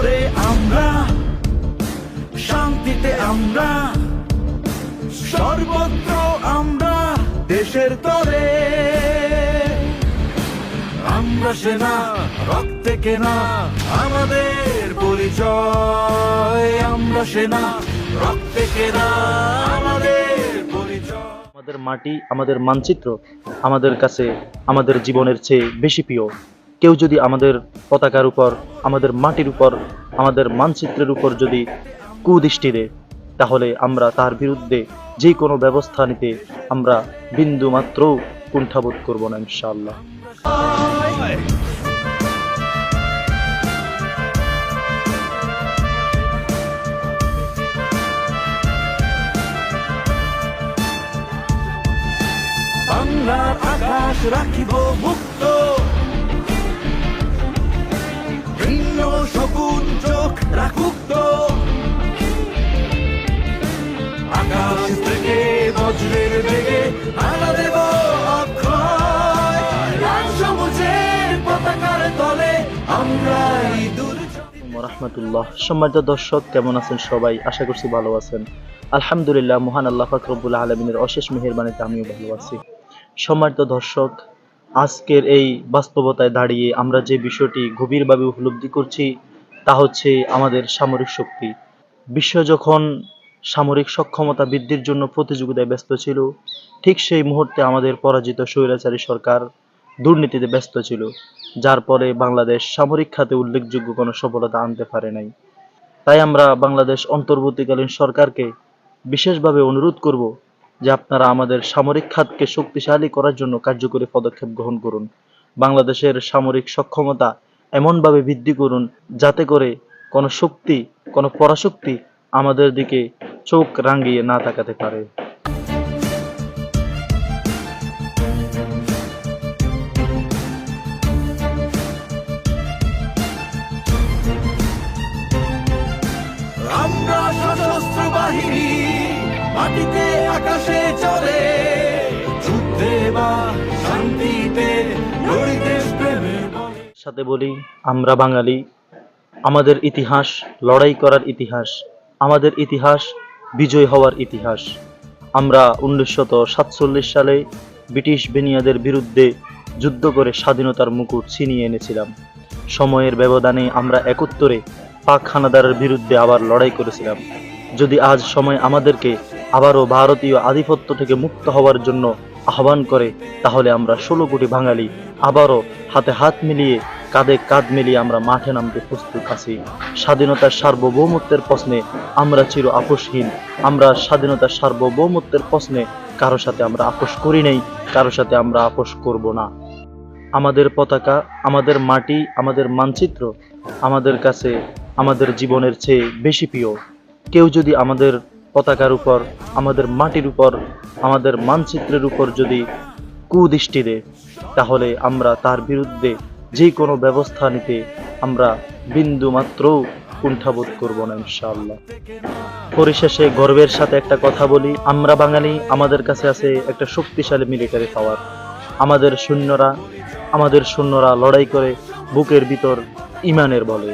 করে আমরা শান্তিতে, আমরা সর্বত্র আমরা দেশের তরে। আমরা সেনা, রক্তে কেনা আমাদের পরিচয়। আমরা সেনা, রক্তে কেনা আমাদের পরিচয়। আমাদের মাটি, আমাদের মানচিত্র আমাদের কাছে আমাদের জীবনের চেয়ে বেশি প্রিয়। কেউ যদি আমাদের পতাকার উপর, আমাদের মাটির উপর, আমাদের মানচিত্রের উপর যদি কুদৃষ্টি দেয়, তাহলে আমরা তার বিরুদ্ধে যে কোনো ব্যবস্থা নিতে আমরা বিন্দু মাত্র কুণ্ঠাবোধ করব না, ইনশাআল্লাহ। বাংলার আকাশ রাখিব মুক্ত, ভিন্ন শকুন চোখ রাখুক তো। আকাশ থেকে বজ্রের বেগে আনা দেব অক্ষয়। লাল সবুজের পতাকার তলে আমরাই রাহমাতুল্লাহ। সম্মানিত দর্শক, কেমন আছেন সবাই? আশা করছি ভালো আছেন। আলহামদুলিল্লাহ, মহান আল্লাহ পাক রব্বুল আলামিনের অশেষ মেহেরবানিতে আমিও ভালো আছি। সম্মানিত দর্শক, আজকের এই বাস্তবতায় দাঁড়িয়ে আমরা যে বিষয়টি গভীরভাবে উপলব্ধি করছি তা হচ্ছে আমাদের সামরিক শক্তি। বিশ্ব যখন সামরিক সক্ষমতা বৃদ্ধির জন্য প্রতিযোগিতায় ব্যস্ত ছিল, ঠিক সেই মুহূর্তে আমাদের পরাজিত স্বৈরাচারী সরকার দুর্নীতিতে ব্যস্ত ছিল, যার পরে বাংলাদেশ সামরিক খাতে উল্লেখযোগ্য কোনো সফলতা আনতে পারে নাই। তাই আমরা বাংলাদেশ অন্তর্বর্তীকালীন সরকারকে বিশেষভাবে অনুরোধ করব যে আপনারা আমাদের সামরিক খাতকে শক্তিশালী করার জন্য কার্যকরী পদক্ষেপ গ্রহণ করুন। বাংলাদেশের সামরিক সক্ষমতা এমনভাবে বৃদ্ধি করুন যাতে করে কোনো শক্তি, কোনো পরাশক্তি আমাদের দিকে চোখ রাঙিয়ে না তাকাতে পারে। আমরা সশস্ত্র বাহিনী, মাটিতে আকাশে চলে, যুদ্ধে বা শান্তিতে লড়ি দেশ প্রেমে বলে। সাথে বলি, আমরা বাঙালি, আমাদের ইতিহাস লড়াই করার ইতিহাস, আমাদের ইতিহাস বিজয় হওয়ার ইতিহাস। আমরা 1947 সালে ব্রিটিশ বেনিয়াদের বিরুদ্ধে যুদ্ধ করে স্বাধীনতার মুকুট ছিনিয়ে এনেছিলাম। সময়ের ব্যবধানে আমরা 71-এ পাক হানাদারের বিরুদ্ধে আবার লড়াই করেছিলাম। যদি আজ সময় আমাদেরকে আবারও ভারতীয় আধিপত্য থেকে মুক্ত হওয়ার জন্য আহ্বান করে, তাহলে আমরা 16 কোটি বাঙালি আবারও হাতে হাত মিলিয়ে, কাঁধে কাঁধ মিলিয়ে আমরা মাঠে নামতে প্রস্তুত আছি। স্বাধীনতার সার্বভৌমত্বের প্রশ্নে আমরা চির আপোষহীন। আমরা স্বাধীনতার সার্বভৌমত্বের প্রশ্নে কারো সাথে আমরা আপোষ করি নাই, কারো সাথে আমরা আপোষ করব না। আমাদের পতাকা, আমাদের মাটি, আমাদের মানচিত্র আমাদের কাছে আমাদের জীবনের চেয়ে বেশি প্রিয়। কেউ যদি আমাদের পতাকার উপর, আমাদের মাটির উপর, আমাদের মানচিত্রের উপর যদি কুদৃষ্টি দেয়, তাহলে আমরা তার বিরুদ্ধে যে কোনো ব্যবস্থা নিতে আমরা বিন্দু মাত্র কুণ্ঠাবোধ করব না, ইনশাআল্লাহ। পরিশেষে গর্বের সাথে একটা কথা বলি, আমরা বাঙালি, আমাদের কাছে আছে একটা শক্তিশালী মিলিটারি পাওয়ার। আমাদের সৈন্যরা লড়াই করে বুকের ভিতর ইমানের বলে।